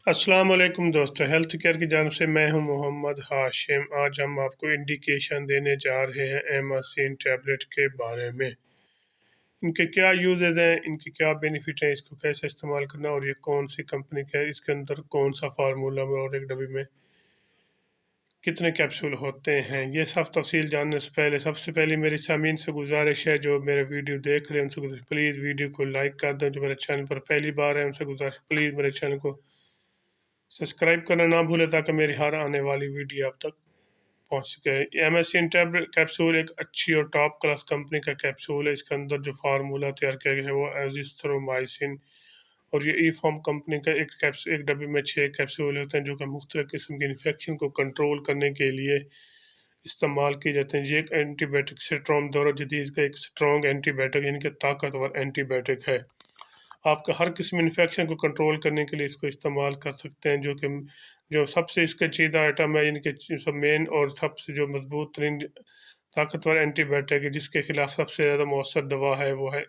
السلام علیکم دوستو، ہیلتھ کیئر کی جانب سے میں ہوں محمد ہاشم۔ آج ہم آپ کو انڈیکیشن دینے جا رہے ہیں ایماسین ٹیبلٹ کے بارے میں۔ ان کے کیا یوزز ہیں، ان کی کیا بینیفٹ ہیں، اس کو کیسے استعمال کرنا، اور یہ کون سی کمپنی کا ہے، اس کے اندر کون سا فارمولا اور ایک ڈبی میں کتنے کیپسول ہوتے ہیں، یہ سب تفصیل جاننے سے پہلے سب سے پہلے میری سامعین سے گزارش ہے جو میرے ویڈیو دیکھ رہے ہیں ان سے گزارش پلیز ویڈیو کو لائک کر دیں۔ جو میرے چینل پر پہلی بار ہے ان سے گزارش پلیز میرے چینل کو سبسکرائب کرنا نہ بھولے تاکہ میری ہر آنے والی ویڈیو آپ تک پہنچ سکے۔ ایماسین ٹیبلٹ کیپسول ایک اچھی اور ٹاپ کلاس کمپنی کا کیپسول ہے۔ اس کے اندر جو فارمولا تیار کیا گیا ہے وہ ایزیتھرومائسن، اور یہ ای فارم کمپنی کا ایک ڈبے میں 6 کیپسول ہوتے ہیں جو کہ مختلف قسم کے انفیکشن کو کنٹرول کرنے کے لیے استعمال کیے جاتے ہیں۔ یہ ایک اینٹی بائیوٹک سٹرام دور جدید کا ایک سٹرانگ اینٹی بائیوٹک یعنی کہ طاقتور اینٹی بائیوٹک ہے۔ آپ کا ہر قسم انفیکشن کو کنٹرول کرنے کے لیے اس کو استعمال کر سکتے ہیں، جو سب سے اس کا چیدہ آئٹم ہے، یعنی کہ سب مین اور سب سے جو مضبوط ترین طاقتور اینٹی بائیوٹک ہے جس کے خلاف سب سے زیادہ مؤثر دوا ہے وہ ہے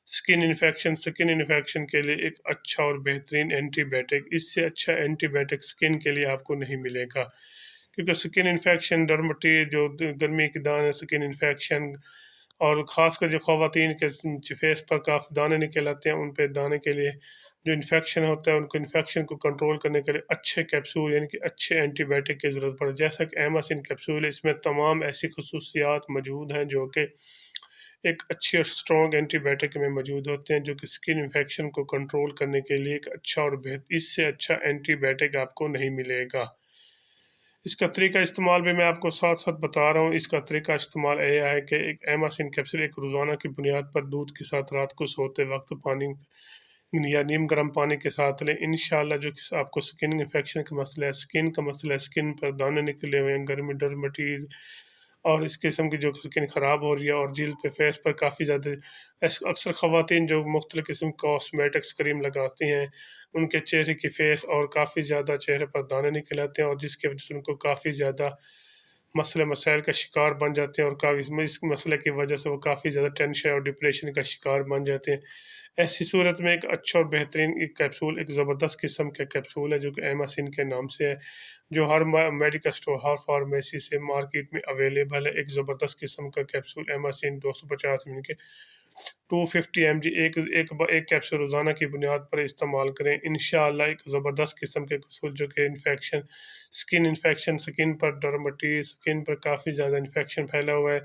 سکن انفیکشن کے لیے ایک اچھا اور بہترین اینٹی بائیوٹک۔ اس سے اچھا اینٹی بائیوٹک سکن کے لیے آپ کو نہیں ملے گا، کیونکہ سکن انفیکشن ڈرمٹیز جو گرمی کے دانے سکن انفیکشن، اور خاص کر جو خواتین کے فیس پر کافی دانے نکل آتے ہیں، ان پہ دانے کے لیے جو انفیکشن ہوتا ہے ان کو انفیکشن کو کنٹرول کرنے کے لیے اچھے کیپسول یعنی کہ اچھے اینٹی بائیوٹک کی ضرورت پڑے، جیسا کہ ایماسین کیپسول ہے۔ اس میں تمام ایسی خصوصیات موجود ہیں جو کہ ایک اچھی اور سٹرانگ اینٹی بائیوٹک میں موجود ہوتے ہیں، جو کہ سکن انفیکشن کو کنٹرول کرنے کے لیے ایک اچھا اور اس سے اچھا اینٹی بائیوٹک آپ کو نہیں ملے گا۔ اس کا طریقہ استعمال بھی میں آپ کو ساتھ ساتھ بتا رہا ہوں۔ اس کا طریقہ استعمال یہ ہے کہ ایک ایماسین کیپسول ایک روزانہ کی بنیاد پر دودھ کے ساتھ رات کو سوتے وقت پانی یا نیم گرم پانی کے ساتھ لیں۔ انشاءاللہ جو آپ کو سکن انفیکشن کا مسئلہ ہے، سکن پر دانے نکلے ہوئے ہیں، گرمی ڈرمٹیز اور اس قسم کی جو سکن خراب ہو رہی ہے، اور جلد پہ فیس پر کافی زیادہ اکثر خواتین جو مختلف قسم کاسمیٹکس کریم لگاتی ہیں ان کے چہرے کی فیس اور کافی زیادہ چہرے پر دانے نکل آتے ہیں، اور جس کی وجہ سے ان کو کافی زیادہ مسائل کا شکار بن جاتے ہیں، اور اس مسئلے کی وجہ سے وہ کافی زیادہ ٹینشن اور ڈپریشن کا شکار بن جاتے ہیں۔ ایسی صورت میں ایک اچھا اور بہترین ایک کیپسول، ایک زبردست قسم کا کیپسول ہے جو کہ ایماسین کے نام سے ہے، جو ہر میڈیکل اسٹور ہر فارمیسی سے مارکیٹ میں اویلیبل ہے۔ ایک زبردست قسم کا کیپسول ایماسین 250 مل کے 250 mg ایک کیپسول روزانہ کی بنیاد پر استعمال کریں۔ انشاءاللہ ایک زبردست قسم کے کیپسول جو کہ سکن پر ڈرمٹیز، سکن پر کافی زیادہ انفیکشن پھیلا ہوا ہے،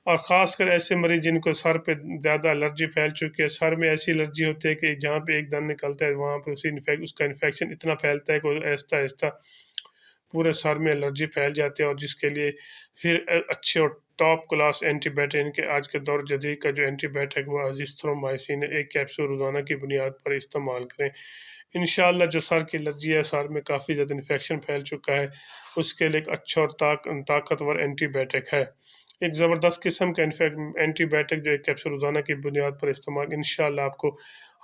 اور خاص کر ایسے مریض جن کو سر پہ زیادہ الرجی پھیل چکی ہے، سر میں ایسی الرجی ہوتی ہے کہ جہاں پہ ایک دن نکلتا ہے وہاں پہ اس کا انفیکشن اتنا پھیلتا ہے کہ آہستہ آہستہ پورے سر میں الرجی پھیل جاتی ہے، اور جس کے لیے پھر اچھے اور ٹاپ کلاس اینٹی بائیوٹک ان کے آج کے دور جدید کا جو اینٹی بائیوٹک وہ ایزیتھرومائسن ہے، ایک کیپسول روزانہ کی بنیاد پر استعمال کریں۔ انشاءاللہ جو سر کی الرجی ہے، سر میں کافی زیادہ انفیکشن پھیل چکا ہے، اس کے لیے ایک اچھا اور طاقتور اینٹی بائیوٹک ہے، ایک زبردست قسم کا اینٹی بائیوٹک جو ایک کیپسول روزانہ کی بنیاد پر استعمال انشاءاللہ آپ کو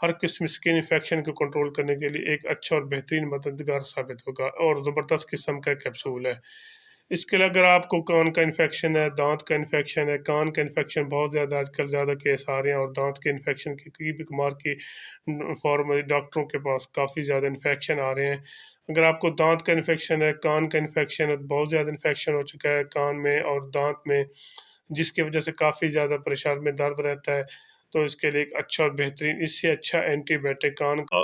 ہر قسم سکن انفیکشن کو کنٹرول کرنے کے لیے ایک اچھا اور بہترین مددگار ثابت ہوگا، اور زبردست قسم کا کیپسول ہے۔ اس کے لیے اگر آپ کو کان کا انفیکشن ہے، دانت کا انفیکشن ہے، کان کا انفیکشن بہت زیادہ آج کل زیادہ کیس آ رہے ہیں، اور دانت کے انفیکشن کی کوئی بھی بیمار کی ڈاکٹروں کے پاس کافی زیادہ انفیکشن آ رہے ہیں۔ اگر آپ کو دانت کا انفیکشن ہے، کان کا انفیکشن ہے، بہت زیادہ انفیکشن ہو چکا ہے کان میں اور دانت میں، جس کی وجہ سے کافی زیادہ پریشان میں درد رہتا ہے، تو اس کے لیے ایک اچھا اور بہترین اس سے اچھا اینٹی بائیوٹک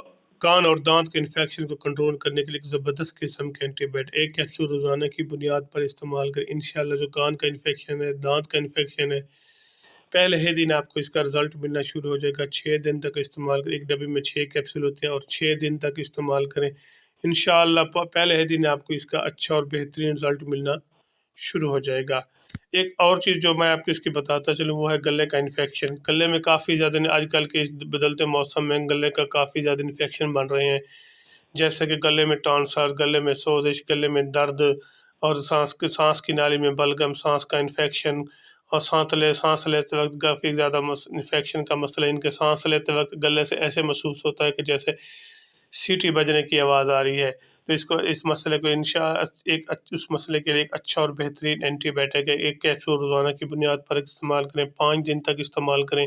کان اور دانت کے انفیکشن کو کنٹرول کرنے کے لیے ایک زبردست قسم کے اینٹی بائیوٹک ایک کیپسول روزانہ کی بنیاد پر استعمال کریں۔ انشاءاللہ جو کان کا انفیکشن ہے، دانت کا انفیکشن ہے، پہلے ہی دن آپ کو اس کا رزلٹ ملنا شروع ہو جائے گا۔ 6 دن تک استعمال کریں، ایک ڈبے میں 6 کیپسول ہوتے ہیں، اور 6 دن تک استعمال کریں۔ انشاءاللہ پہلے ہی دن آپ کو اس کا اچھا اور بہترین رزلٹ ملنا شروع ہو جائے گا۔ ایک اور چیز جو میں آپ کو اس کی بتاتا چلوں وہ ہے گلے کا انفیکشن۔ گلے میں کافی زیادہ آج کل کے اس بدلتے موسم میں گلے کا کافی زیادہ انفیکشن بن رہے ہیں، جیسے کہ گلے میں ٹانسر، گلے میں سوزش، گلے میں درد، اور سانس کی نالی میں بلغم، سانس کا انفیکشن، اور سانس لیتے وقت کافی زیادہ انفیکشن کا مسئلہ۔ ان کے سانس لیتے وقت گلے سے ایسے محسوس ہوتا ہے کہ جیسے سیٹی بجنے کی آواز آ رہی ہے، تو اس مسئلے کو اس مسئلے کے لیے ایک اچھا اور بہترین اینٹی بائیوٹک ہے، ایک کیپسول روزانہ کی بنیاد پر استعمال کریں، 5 دن تک استعمال کریں۔